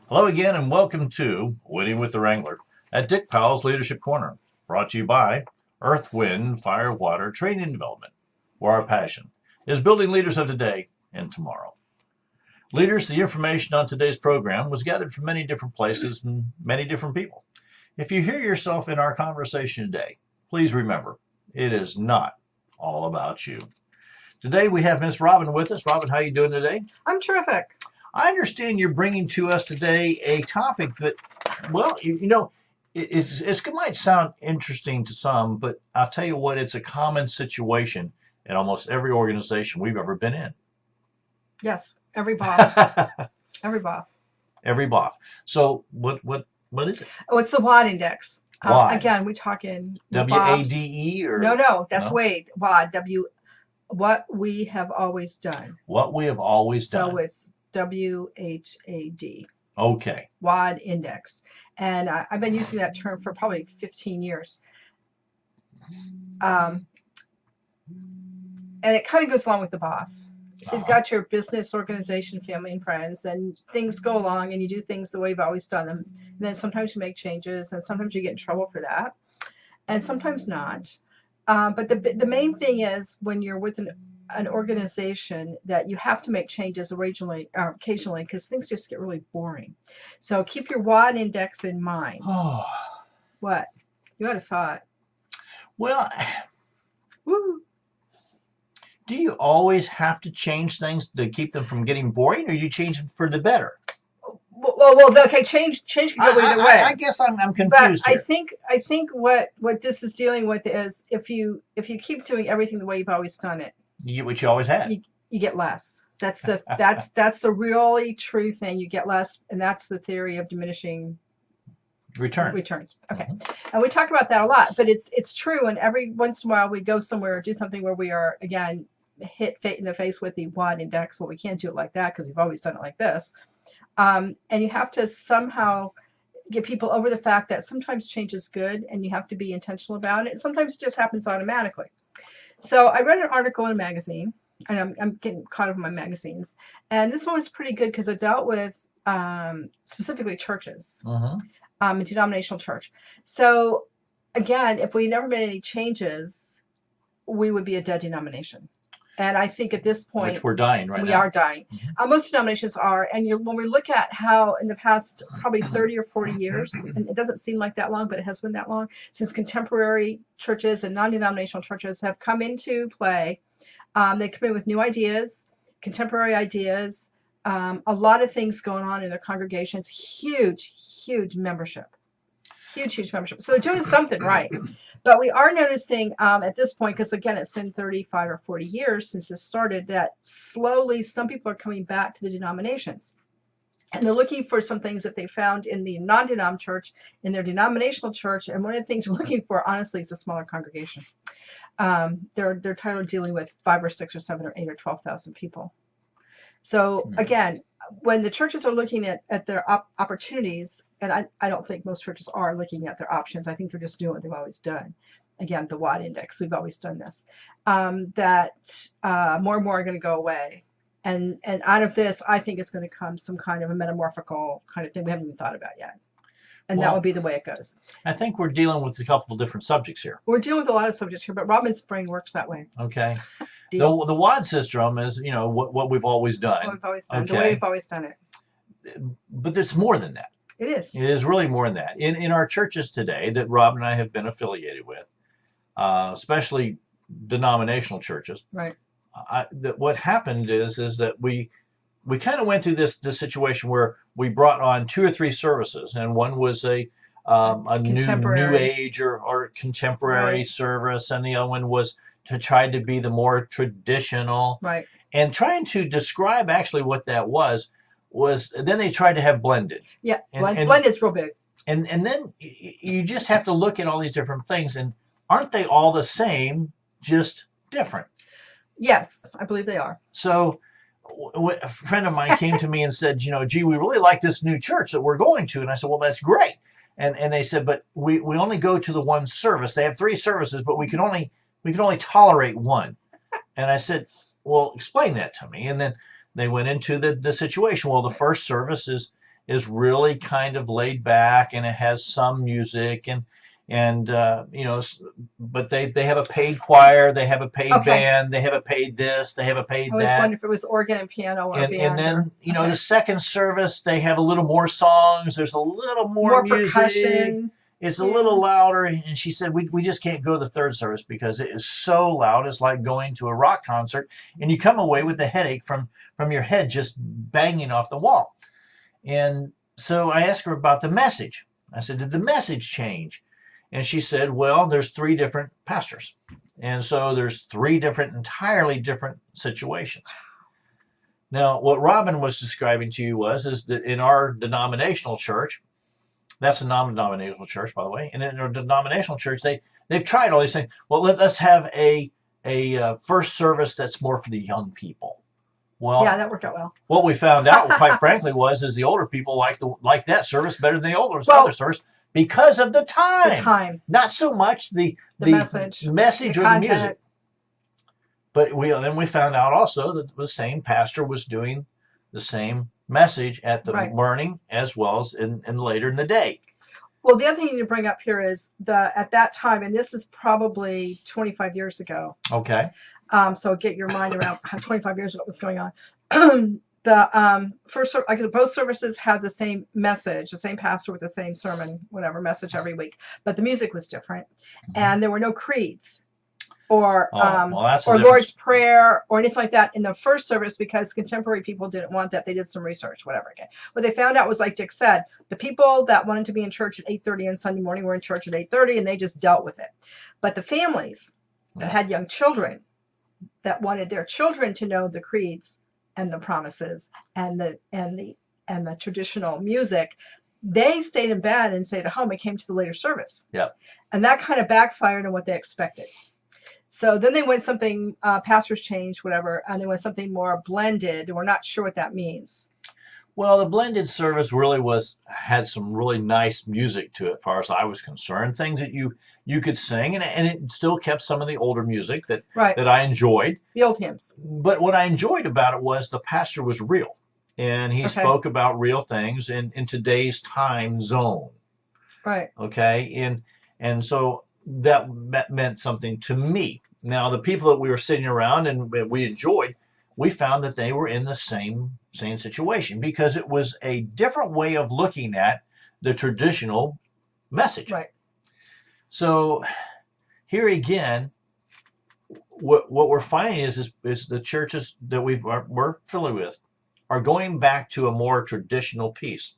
Hello again, and welcome to Winning with the Wrangler at Dick Powell's Leadership Corner, brought to you by Earth, Wind, Fire, Water Training and Development, where our passion is building leaders of today and tomorrow. Leaders, the information on today's program was gathered from many different places and many different people. If you hear yourself in our conversation today, please remember, it is not all about you. Today we have Miss Robin with us. Robin, how are you doing today? I'm terrific. I understand you're bringing to us today a topic that, well, it might sound interesting to some, but I'll tell you what, it's a common situation in almost every organization we've ever been in. Yes, every boss. Every boss. Every boss. So what is it? Oh, it's the WHAD Index. WHAD. Again, we talking WADE or no, that's no? WAD. WHAD. What we have always done. What we have always done. So it's WHAD. Okay. WHAD Index, and I've been using that term for probably 15 years. And it kind of goes along with the boss. So you've got your business, organization, family, and friends, and things go along, and you do things the way you've always done them. And then sometimes you make changes, and sometimes you get in trouble for that, and sometimes not. But the main thing is when you're with an organization that you have to make changes occasionally, because things just get really boring. So keep your WAD index in mind. What? You had a thought. Well, Woo. do you always have to change things to keep them from getting boring, or do you change them for the better? Well, okay, change can go either way. I guess I'm confused but here. I think what this is dealing with is if you keep doing everything the way you've always done it, You get what you always had. you get less. That's the really true thing. You get less, and that's the theory of diminishing returns. Okay. Mm-hmm. And we talk about that a lot, but it's true. And every once in a while we go somewhere or do something where we are again hit in the face with the WAD index. Well, we can't do it like that because we've always done it like this. And you have to somehow get people over the fact that sometimes change is good, and you have to be intentional about it. Sometimes it just happens automatically. So I read an article in a magazine, and I'm getting caught up in my magazines, and this one was pretty good because it dealt with specifically churches, a denominational church. So again, if we never made any changes, we would be a dead denomination. And I think at this point, which we're dying right now. We are dying. Most denominations are. And when we look at how in the past probably 30 or 40 years, and it doesn't seem like that long, but it has been that long, since contemporary churches and non-denominational churches have come into play. They come in with new ideas, contemporary ideas, a lot of things going on in their congregations, huge membership. Huge membership. So they're doing something right. But we are noticing at this point, because again, it's been 35 or 40 years since this started, that slowly some people are coming back to the denominations. And they're looking for some things that they found in the non-denom church, in their denominational church. And one of the things we're looking for, honestly, is a smaller congregation. They're tired of dealing with 5 or 6 or 7 or 8 or 12,000 people. So again, when the churches are looking at their opportunities, and I don't think most churches are looking at their options. I think they're just doing what they've always done. Again, the WAD index, we've always done this. That more and more are going to go away. And out of this, I think it's going to come some kind of a metamorphical kind of thing we haven't even thought about yet. And that will be the way it goes. I think we're dealing with a couple of different subjects here. We're dealing with a lot of subjects here, but Robin's brain works that way. Okay. The WAD system is, what we've always done. What we've always done, the way we've always done it. But there's more than that. It is. It is really more than that. In our churches today that Rob and I have been affiliated with, especially denominational churches, right? What happened is that we kind of went through this situation where we brought on 2 or 3 services, and one was a new age or contemporary service, and the other one was to try to be the more traditional. Right. And trying to describe actually what that was then they tried to have blended. Yeah, blended's real big. And then you just have to look at all these different things, and aren't they all the same, just different? Yes, I believe they are. So a friend of mine came to me and said, gee, we really like this new church that we're going to. And I said, well, that's great. And they said, but we only go to the one service. They have 3 services, but we can only tolerate one. And I said, well, explain that to me. And then they went into the situation. Well, the first service is is really kind of laid back, and it has some music, and but they have a paid choir, they have a paid band, they have a paid this, they have a paid I was that. wondering if it was organ and piano or And then or, the second service, they have a little more songs, there's a little more music, percussion. it's a little louder. And she said we just can't go to the third service because it is so loud. It's like going to a rock concert and you come away with a headache from your head just banging off the wall. And so I asked her about the message. I said, did the message change? And she said, well, there's 3 different pastors. And so there's 3 entirely different situations. Now, what Robin was describing to you is that in our denominational church, that's a non-denominational church, by the way, and in our denominational church, they've tried all these things. Well, let's have a first service that's more for the young people. Well, yeah, that worked out well. What we found out, quite frankly, is the older people like that service better than the other service because of the time. The time. Not so much the message or the music. But then we found out also that the same pastor was doing the same message at the morning as well as in later in the day. Well, the other thing you need to bring up here is at that time, and this is probably 25 years ago. Okay. So get your mind around how 25 years ago what was going on. Both services had the same message, the same pastor with the same sermon, whatever message every week, but the music was different, and there were no creeds or Lord's Prayer or anything like that in the first service because contemporary people didn't want that. They did some research, whatever. Okay. What they found out was, like Dick said, the people that wanted to be in church at 8:30 on Sunday morning were in church at 8:30, and they just dealt with it. But the families that had young children that wanted their children to know the creeds and the promises and the traditional music, they stayed in bed and stayed at home and came to the later service. Yeah. And that kind of backfired on what they expected. So then they went something, pastors changed, whatever, and they went something more blended, and we're not sure what that means. Well, the blended service really had some really nice music to it, as far as I was concerned. Things that you could sing, and it still kept some of the older music that I enjoyed. The old hymns. But what I enjoyed about it was the pastor was real, and he spoke about real things in today's time zone. Right. Okay, and so that meant something to me. Now, the people that we were sitting around and we enjoyed, we found that they were in the same situation because it was a different way of looking at the traditional message. Right. So here again, what we're finding is the churches that we're familiar with are going back to a more traditional piece.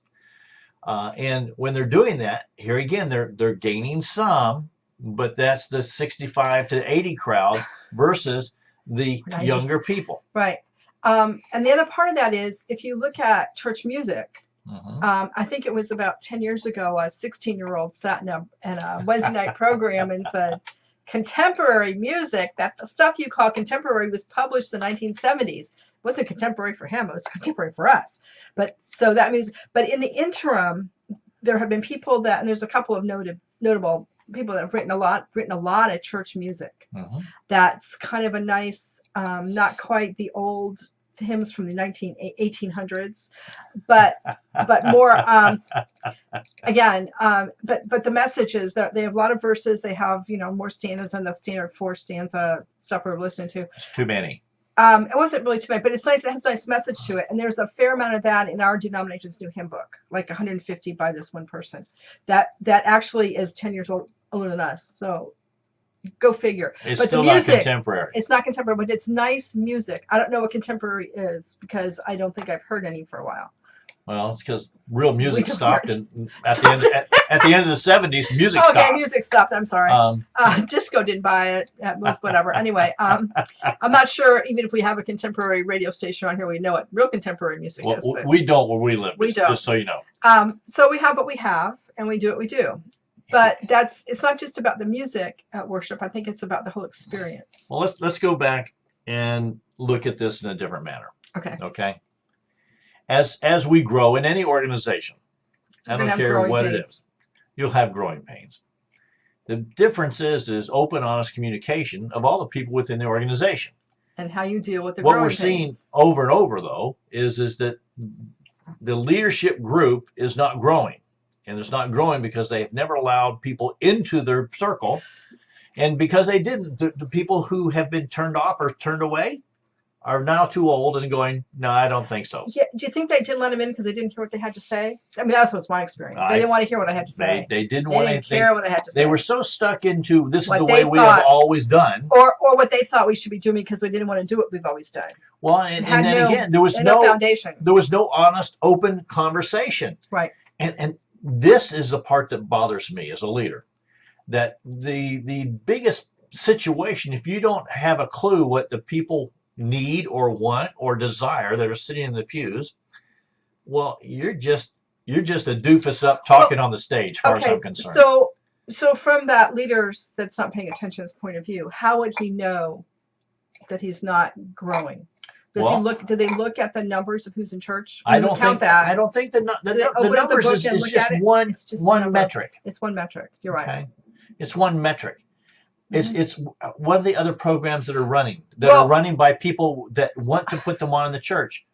And when they're doing that, here again, they're gaining some, but that's the 65 to 80 crowd versus the 90. Younger people. Right. And the other part of that is if you look at church music, I think it was about 10 years ago, a 16-year-old sat in a Wednesday night program and said, contemporary music, that the stuff you call contemporary was published in the 1970s. It wasn't contemporary for him, it was contemporary for us. But so that means, but in the interim, there have been people and there's a couple of notable people that have written a lot of church music. That's kind of a nice, not quite the old hymns from the 1800s, but more again, but the message is that they have a lot of verses. They have more stanzas than the standard 4 stanza stuff we're listening to. It's too many. It wasn't really too many, but it's nice. It has a nice message to it, and there's a fair amount of that in our denomination's new hymn book, like 150 by this one person. That actually is 10 years older than us. So go figure. It's still not contemporary. It's not contemporary, but it's nice music. I don't know what contemporary is because I don't think I've heard any for a while. Well, it's because real music stopped, and at the end of the 70s, music stopped. Okay, music stopped. I'm sorry. Disco didn't buy it. At most, whatever. Anyway, I'm not sure. Even if we have a contemporary radio station on here, we know what real contemporary music is. But we don't where we live. We don't. Just so you know. So we have what we have, and we do what we do. But it's not just about the music at worship. I think it's about the whole experience. Well, let's go back and look at this in a different manner. Okay. As we grow in any organization, I don't care what it is, you'll have growing pains. The difference is open, honest communication of all the people within the organization. And how you deal with the growing pains. What we're seeing over and over, though, is that the leadership group is not growing. And it's not growing because they've never allowed people into their circle. And because they didn't, the people who have been turned off or turned away are now too old and going, no, I don't think so. Yeah. Do you think they didn't let them in because they didn't hear what they had to say? I mean, that was my experience. They didn't want to hear what I had to say. They didn't They want didn't anything. care what I had to say. They were so stuck into this is What the they way we have thought- always done. Or what they thought we should be doing because we didn't want to do what we've always done. Well, and Had then no- again, there was no no foundation. there was no honest, open conversation. Right. And this is the part that bothers me as a leader. That the biggest situation, if you don't have a clue what the people need or want or desire that are sitting in the pews, well, you're just a doofus up talking on the stage, as far as I'm concerned. So from that leader's that's not paying attention's point of view, how would he know that he's not growing? Do they look at the numbers of who's in church? I don't think that. I don't think the they open up the numbers book is and just look at it? one It's just a one number. metric. It's one metric. You're right. Okay, it's one metric. Mhm. It's what are the other programs that are running Well- are running by people that want to put them on in the church.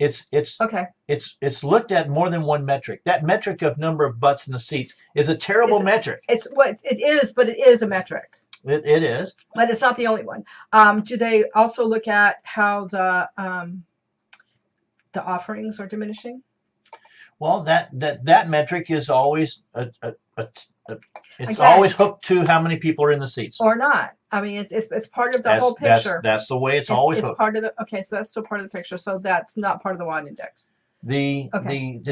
It's Okay. it's looked at more than one metric. That metric of number of butts in the seats is a terrible metric. It's what it is, but it is a metric. It is. But it's not the only one. Do they also look at how the offerings are diminishing? Well, that metric is always it's Again. always hooked to how many people are in the seats. Or not? I mean, it's part of the whole picture. That's the way it's always It's hooked. part of the okay. So that's still part of the picture. So that's not part of the WHAD Index. The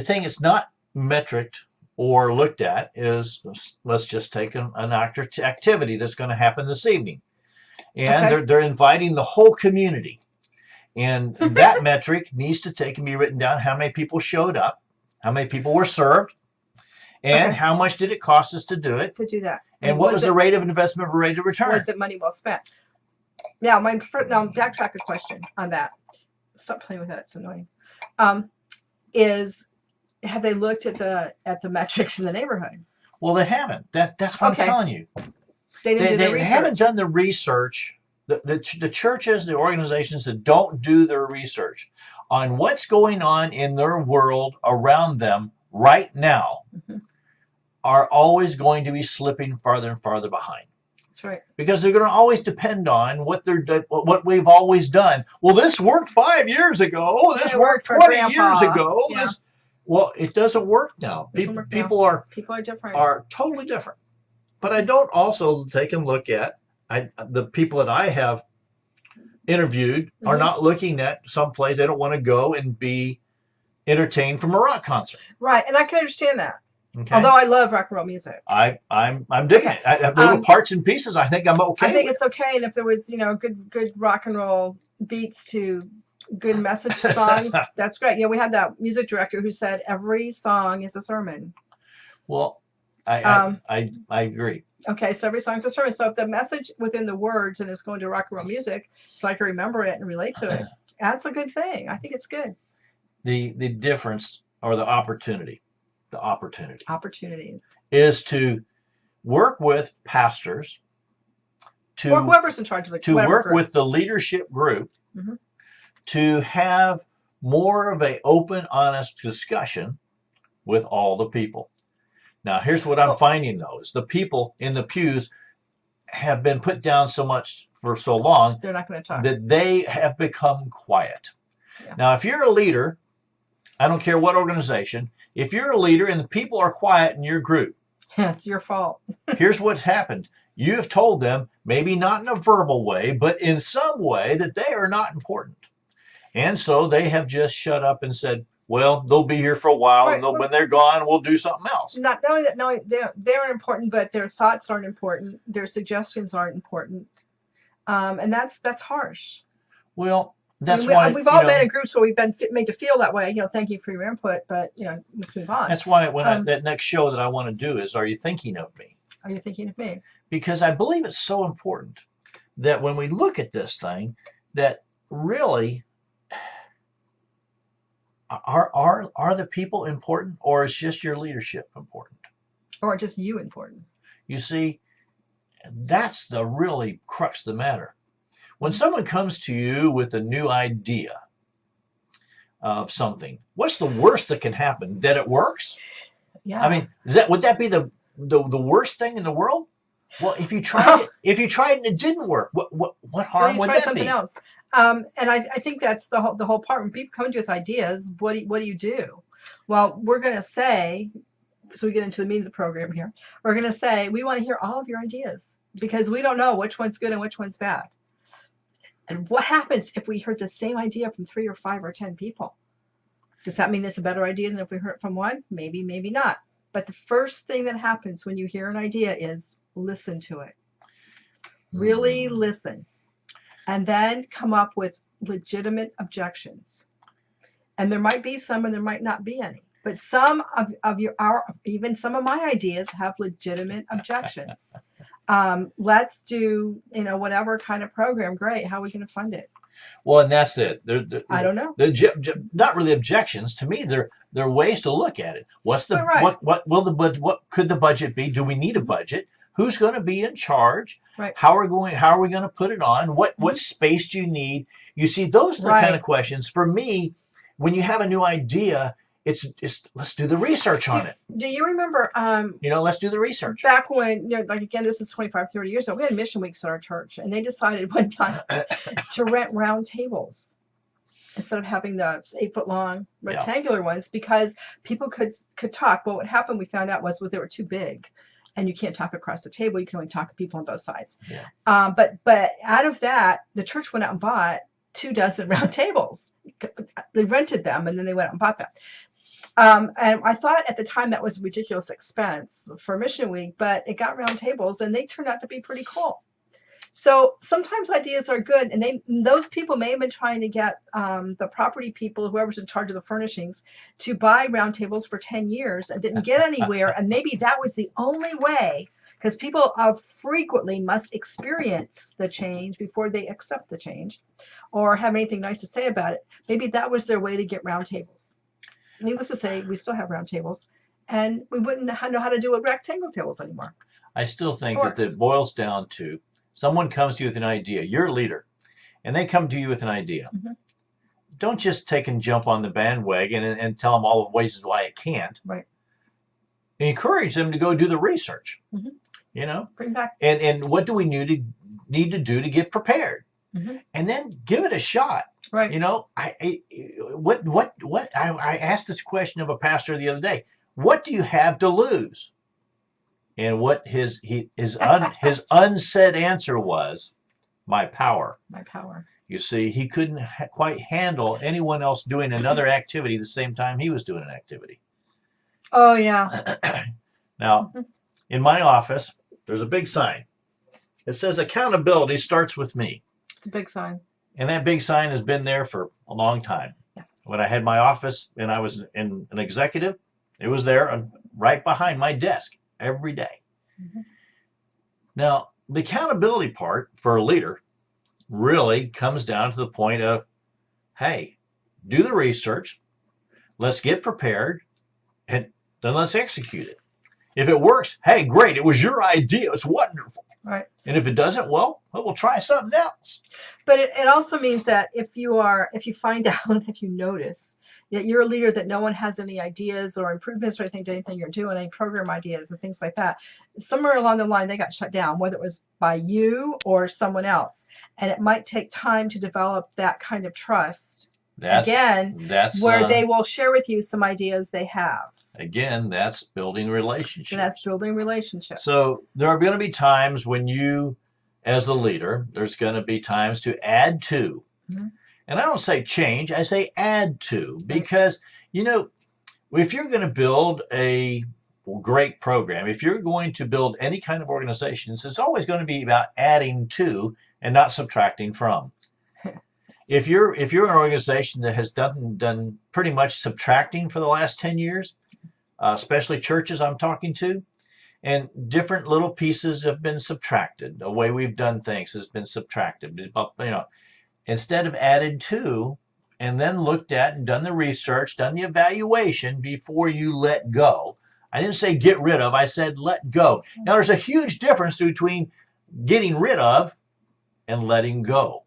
thing it's not metriced or looked at is, let's just take an activity that's going to happen this evening, and Okay. they're inviting the whole community, and that metric needs to take and be written down. How many people showed up? How many people were served? And Okay. how much did it cost us to do it? To do that. And what was the rate of investment or rate of return? Was it money well spent? Now, backtrack a question on that. Stop playing with that; it's annoying. Have they looked at the metrics in the neighborhood? Well, they haven't. That's what Okay. I'm telling you. They didn't do the They research. haven't done the research. The churches, the organizations that don't do their research on what's going on in their world around them right now Mhm. are always going to be slipping farther and farther behind. That's right. Because they're going to always depend on what we've always done. Well, this worked 5 years ago. This It worked worked for 20 Grandpa. years ago. Yeah. Well, it doesn't work now. Doesn't work now. People are People are different. totally different. But I don't also take and look at the people that I have interviewed are Mhm. not looking at some place they don't want to go and be entertained from a rock concert. Right, and I can understand that. Okay, Although I love rock and roll music. I'm digging Okay. it. I have little parts and pieces. I think I'm okay. I think with. it's okay, and if there was, good rock and roll beats to good message songs, that's great. We had that music director who said every song is a sermon. Well, Um, I agree. Okay, so every song's a sermon. So if the message within the words and it's going to rock and roll music, so I can remember it and relate to it, that's a good thing. I think it's good. The difference or the opportunity Opportunities. is to work with pastors, to Or whoever's in charge of the whatever work group. with the leadership group, Mhm. to have more of a open, honest discussion with all the people. Now, here's what I'm Well- finding though: is the people in the pews have been put down so much for so long They're not going to talk. that they have become quiet. Yeah. Now, if you're a leader, I don't care what organization, if you're a leader and the people are quiet in your group, It's your fault. here's what's happened. You have told them, maybe not in a verbal way, but in some way, that they are not important. And so they have just shut up and said, well, they'll be here for a while, Right. and when they're gone, we'll do something else. Not only that, they're important, but their thoughts aren't important. Their suggestions aren't important, and that's harsh. Well, that's I mean, why we've all been in groups where we've been made to feel that way. Thank you for your input, but let's move on. that's why when that next show that I want to do is, are you thinking of me? Are you thinking of me? Because I believe it's so important that when we look at this thing, that really are the people important, or is just your leadership important? Or just you important? You see, that's the really crux of the matter. When someone comes to you with a new idea, of something, what's the worst that can happen? That it works? Yeah. I mean, would that be the worst thing in the world? Well, if you tried Well, it, and it didn't work, what so harm you would try that something be? else. And I think that's the whole part. When people come to you with ideas, what do you do? Well, we're going to say, so we get into the meat of the program here. We're going to say, we want to hear all of your ideas because we don't know which one's good and which one's bad. And what happens if we heard the same idea from 3 or 5 or 10 people? Does that mean it's a better idea than if we heard it from one? Maybe, maybe not. But the first thing that happens when you hear an idea is listen to it. Really listen. And then come up with legitimate objections. And there might be some and there might not be any. But some even some of my ideas have legitimate objections. Let's do, whatever kind of program. Great. How are we going to fund it? Well, and that's it. I don't know. Not really objections to me. They're ways to look at it. What's the Right. what could the budget be? Do we need a budget? Who's going to be in charge? Right. How are we going to put it on? What space do you need? You see, those are the kind of questions for me. When you have a new idea, it's let's do the research on it. Do you remember? Let's do the research. Back when, like again, this is 25, 30 years ago, we had mission weeks at our church, and they decided one time to rent round tables instead of having the 8-foot long rectangular ones because people could talk. Well, what happened, we found out was they were too big, and you can't talk across the table. You can only talk to people on both sides. Yeah. But out of that, the church went out and bought 24 round tables. They rented them, and then they went out and bought them. And I thought at the time that was a ridiculous expense for Mission Week, but it got round tables, and they turned out to be pretty cool. So sometimes ideas are good, and those people may have been trying to get the property people, whoever's in charge of the furnishings, to buy round tables for 10 years and didn't get anywhere. And maybe that was the only way, because people frequently must experience the change before they accept the change or have anything nice to say about it. Maybe that was their way to get round tables. Needless to say, we still have round tables, and we wouldn't know how to do rectangle tables anymore. I still think that it boils down to someone comes to you with an idea. You're a leader, and they come to you with an idea. Mm-hmm. Don't just take and jump on the bandwagon and tell them all the ways why it can't. Right. Encourage them to go do the research. Mm-hmm. Bring back. And what do we need to do to get prepared? Mm-hmm. And then give it a shot. Right. I asked this question of a pastor the other day. What do you have to lose? And what his unsaid answer was, my power. My power. You see, he couldn't quite handle anyone else doing another activity the same time he was doing an activity. Oh, yeah. Now, in my office, there's a big sign. It says accountability starts with me. It's a big sign. And that big sign has been there for a long time. Yeah. When I had my office and I was in an executive, it was there right behind my desk every day. Mm-hmm. Now, the accountability part for a leader really comes down to the point of, hey, do the research, let's get prepared, and then let's execute it. If it works, hey, great, it was your idea, it's wonderful. Right. And if it doesn't, well, we'll try something else. But it also means that if you find out, if you notice that you're a leader that no one has any ideas or improvements or anything you're doing, any program ideas and things like that, somewhere along the line they got shut down, whether it was by you or someone else. And it might take time to develop that kind of trust. That's where they will share with you some ideas they have. Again, that's building relationships. And that's building relationships. So there are going to be times when you, as the leader, there's going to be times to add to. Mm-hmm. And I don't say change, I say add to. Because, if you're going to build a great program, if you're going to build any kind of organizations, it's always going to be about adding to and not subtracting from. If you're an organization that has done pretty much subtracting for the last 10 years, especially churches I'm talking to, and different little pieces have been subtracted. The way we've done things has been subtracted. Instead of added to and then looked at and done the research, done the evaluation before you let go. I didn't say get rid of, I said let go. Now there's a huge difference between getting rid of and letting go.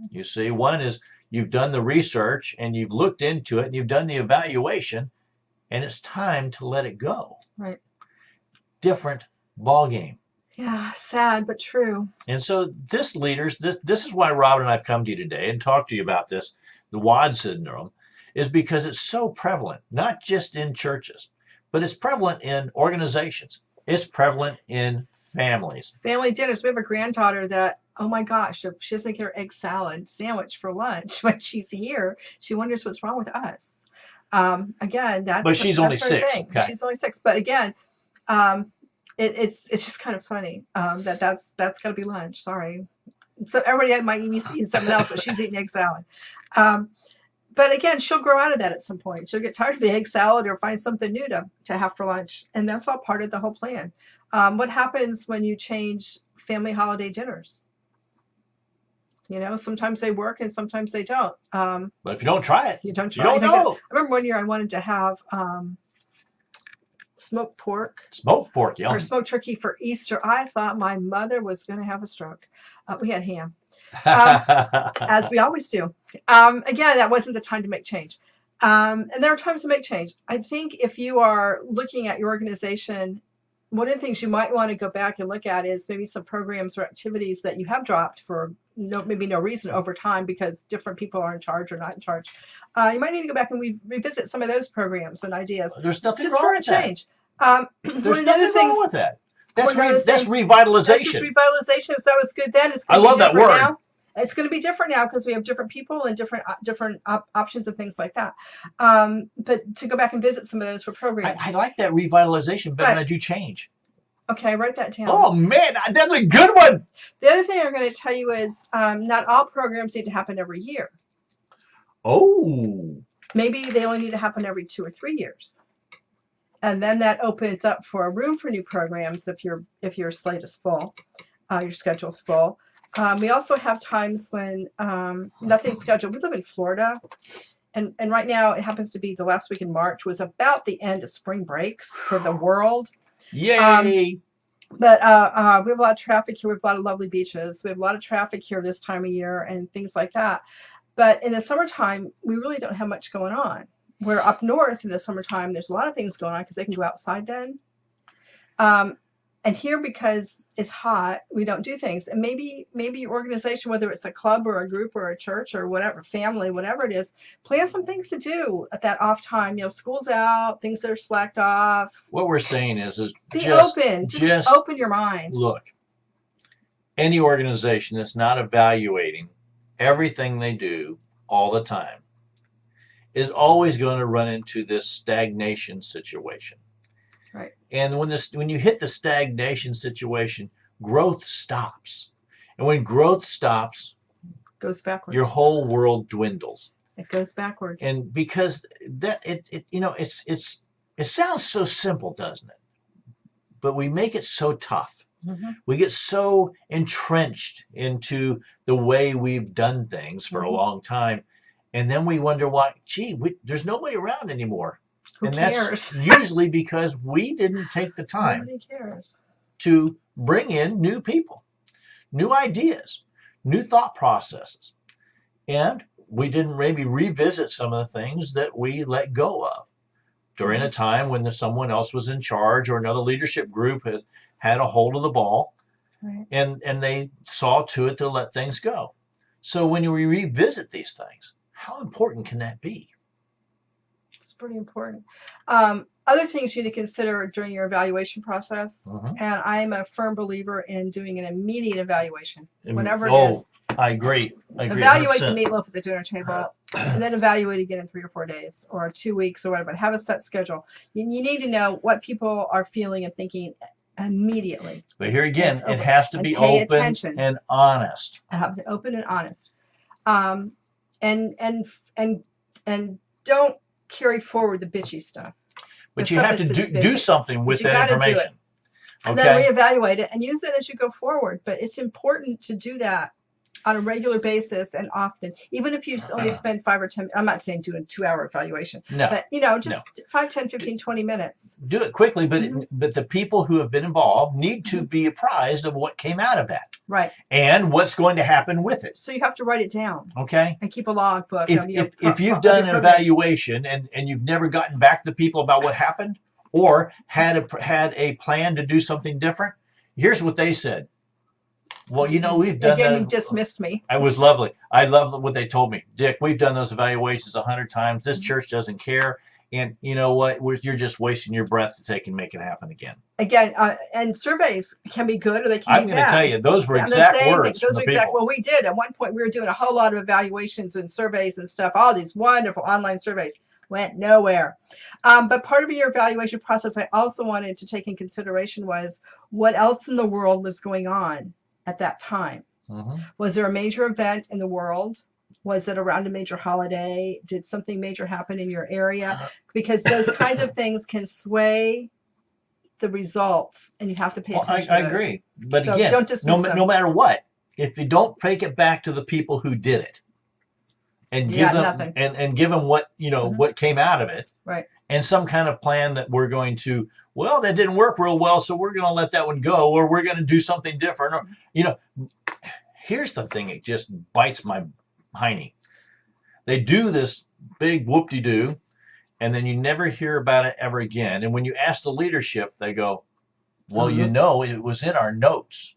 You see, one is you've done the research and you've looked into it and you've done the evaluation, and it's time to let it go. Right. Different ball game. Yeah, sad but true. And so this is why Robin and I've come to you today and talked to you about this, the WHAD syndrome, is because it's so prevalent, not just in churches, but it's prevalent in organizations. It's prevalent in families. Family dinners. We have a granddaughter that, oh my gosh, if she doesn't get her egg salad sandwich for lunch when she's here, she wonders what's wrong with us. Again, But she's only her 6. thing. Okay. She's only 6. But again, it's just kind of funny that's got to be lunch. Sorry. So everybody might be eating something else, but she's eating egg salad. But again, she'll grow out of that at some point. She'll get tired of the egg salad or find something new to have for lunch. And that's all part of the whole plan. What happens when you change family holiday dinners? Sometimes they work and sometimes they don't. But if you don't try it, you don't know. I remember one year I wanted to have smoked pork. Smoked pork, yeah. Or smoked turkey for Easter. I thought my mother was going to have a stroke. We had ham. As we always do. Again, that wasn't the time to make change. And there are times to make change. I think if you are looking at your organization, one of the things you might want to go back and look at is maybe some programs or activities that you have dropped for maybe no reason over time because different people are in charge or not in charge. You might need to go back and revisit some of those programs and ideas. There's nothing just wrong for with a change. There's nothing wrong with that. That's revitalization. That's just revitalization. If that was good then, it's going to be different now. It's going to be different now because we have different people and different options and things like that. But to go back and visit some of those for programs. I like that revitalization better than I do change. Okay, write that down. Oh, man, that's a good one. The other thing I'm going to tell you is not all programs need to happen every year. Oh. Maybe they only need to happen every 2 or 3 years. And then that opens up for a room for new programs if your slate is full, your schedule's full. We also have times when nothing's scheduled. We live in Florida, and right now it happens to be the last week in March was about the end of spring breaks for the world. Yay! But we have a lot of traffic here. We have a lot of lovely beaches. We have a lot of traffic here this time of year and things like that. But in the summertime, we really don't have much going on. We're up north in the summertime. There's a lot of things going on because they can go outside then. And here, because it's hot, we don't do things. And maybe your organization, whether it's a club or a group or a church or whatever, family, whatever it is, plan some things to do at that off time. School's out, things that are slacked off. What we're saying is be open. Just open your mind. Look, any organization that's not evaluating everything they do all the time is always going to run into this stagnation situation. Right. And when you hit the stagnation situation, growth stops. And when growth stops, goes backwards. Your whole world dwindles. It goes backwards. And because it sounds so simple, doesn't it? But we make it so tough. Mm-hmm. We get so entrenched into the way we've done things for a long time. And then we wonder why, there's nobody around anymore. Who cares? That's usually because we didn't take the time Nobody cares. to bring in new people, new ideas, new thought processes. And we didn't maybe revisit some of the things that we let go of during a time when someone else was in charge or another leadership group has had a hold of the ball. Right. And they saw to it to let things go. So when you revisit these things, how important can that be? It's pretty important. Other things you need to consider during your evaluation process, and I'm a firm believer in doing an immediate evaluation, whatever it is. I agree. Evaluate 100%. the meatloaf at the dinner table, and then evaluate again in 3 or 4 days or 2 weeks or whatever. But have a set schedule. You need to know what people are feeling and thinking immediately. But here again, it has to be open and honest. Have to open and honest, and don't carry forward the bitchy stuff. But you have to do something with that information. And then reevaluate it and use it as you go forward. But it's important to do that on a regular basis and often, even if you only spend 5 or 10, I'm not saying do a 2-hour evaluation, No, but just 5, 10, 15, 20 minutes. do it quickly, but Mhm. but the people who have been involved need to be apprised of what came out of that Right. and what's going to happen with it. So you have to write it down Okay. and keep a logbook. If you've done an evaluation and you've never gotten back to people about what happened or had a plan to do something different, here's what they said. Well, we've done Again, that. you dismissed me. It was lovely. I love what they told me. Dick, we've done those evaluations 100 times. This church doesn't care. And you know what? You're just wasting your breath to take and make it happen again. Again, and surveys can be good or they can I'm be going to bad. tell you, those were exact words from Those the are exact. people. Well, we did. At one point, we were doing a whole lot of evaluations and surveys and stuff, all these wonderful online surveys. Went nowhere. But part of your evaluation process I also wanted to take in consideration was what else in the world was going on at that time. Mm-hmm. Was there a major event in the world? Was it around a major holiday? Did something major happen in your area? Because those kinds of things can sway the results, and you have to pay attention to I those. agree. But So again, don't dismiss them. no matter what, if you don't take it back to the people who did it and give them nothing. and give them what what came out of it, Right. and some kind of plan that we're going to, well, that didn't work real well, so we're going to let that one go, or we're going to do something different, or here's the thing, it just bites my hiney. They do this big whoop-de-doo, and then you never hear about it ever again. And when you ask the leadership, they go, well, it was in our notes.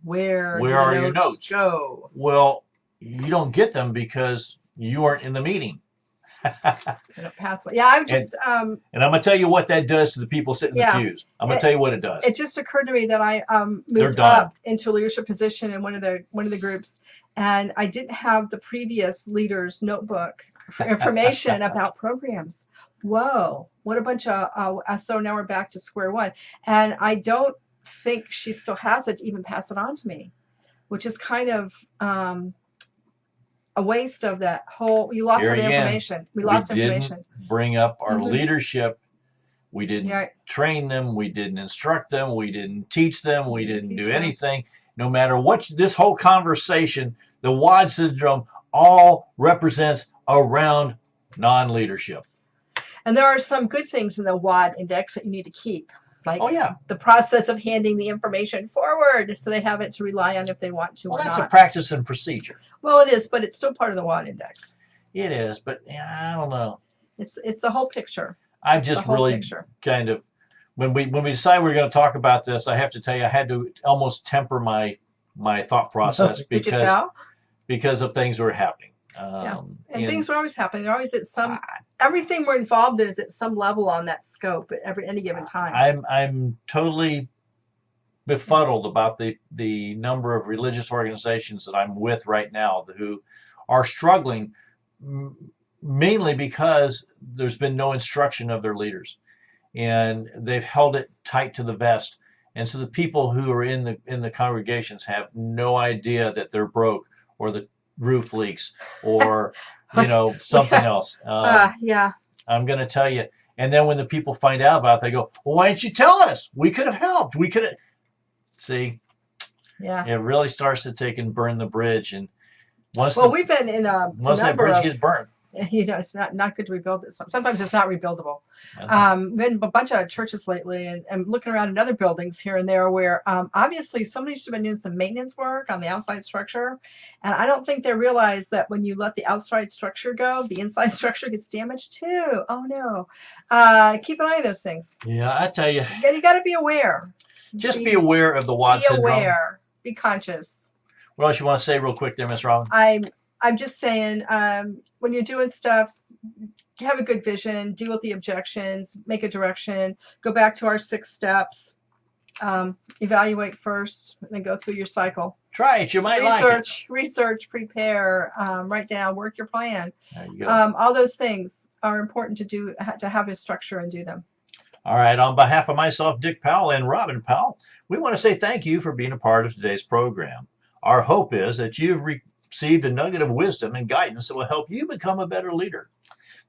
Where are your notes? Go? Well, you don't get them because you weren't in the meeting. Yeah, I'm just. And I'm gonna tell you what that does to the people sitting in the pews. I'm gonna tell you what it does. It just occurred to me that I moved up into a leadership position in one of the groups, and I didn't have the previous leader's notebook for information about programs. Whoa, what a bunch of so now we're back to square one, and I don't think she still has it to even pass it on to me, which is kind of a waste of that whole. You lost all the information. We lost information. Didn't bring up our leadership. We didn't train them. We didn't instruct them. We didn't teach them. We didn't do anything. No matter what, this whole conversation, the WHAD syndrome all represents around non-leadership. And there are some good things in the WHAD index that you need to keep. Like the process of handing the information forward so they have it to rely on if they want to or not. Well, that's a practice and procedure. Well, it is, but it's still part of the WHAD index. It is, but I don't know. It's the whole picture. I've just really kind of, when we decide we're going to talk about this, I have to tell you, I had to almost temper my thought process because of things that were happening. And things are always happening. They're always at some. Everything we're involved in is at some level on that scope at any given time. I'm totally befuddled about the number of religious organizations that I'm with right now who are struggling, mainly because there's been no instruction of their leaders, and they've held it tight to the vest. And so the people who are in the congregations have no idea that they're broke or the roof leaks or something else. I'm going to tell you. And then when the people find out about it, they go, well, why didn't you tell us? We could have helped. We could have. See, it really starts to take and burn the bridge. And once we've been in once that bridge gets burned, it's not good to rebuild it. Sometimes it's not rebuildable. Been a bunch of churches lately, and looking around in other buildings here and there where obviously somebody should have been doing some maintenance work on the outside structure, and I don't think they realize that when you let the outside structure go, the inside structure gets damaged too. Oh no! Keep an eye on those things. Yeah, I tell you. You got to be aware. Just be aware of the WHAD syndrome. Be aware. Be conscious. What else you want to say real quick there, Ms. Robin? I'm just saying, when you're doing stuff, have a good vision, deal with the objections, make a direction, go back to our 6 steps, evaluate first, and then go through your cycle. Try it. You might like it. Research, prepare, write down, work your plan. There you go. All those things are important to have a structure and do them. All right. On behalf of myself, Dick Powell, and Robin Powell, we want to say thank you for being a part of today's program. Our hope is that you've received a nugget of wisdom and guidance that will help you become a better leader.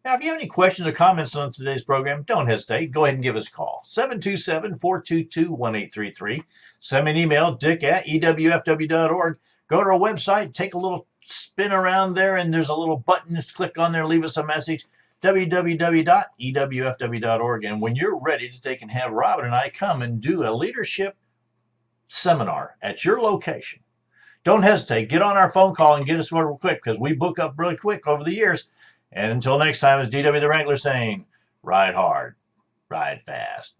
Now, if you have any questions or comments on today's program, don't hesitate. Go ahead and give us a call, 727-422-1833. Send me an email, dick@ewfw.org. Go to our website, take a little spin around there, and there's a little button. Just click on there, leave us a message. www.ewfw.org. And when you're ready to take and have Robin and I come and do a leadership seminar at your location, don't hesitate. Get on our phone call and get us real quick, because we book up really quick over the years. And until next time, it's DW the Wrangler saying, ride hard, ride fast.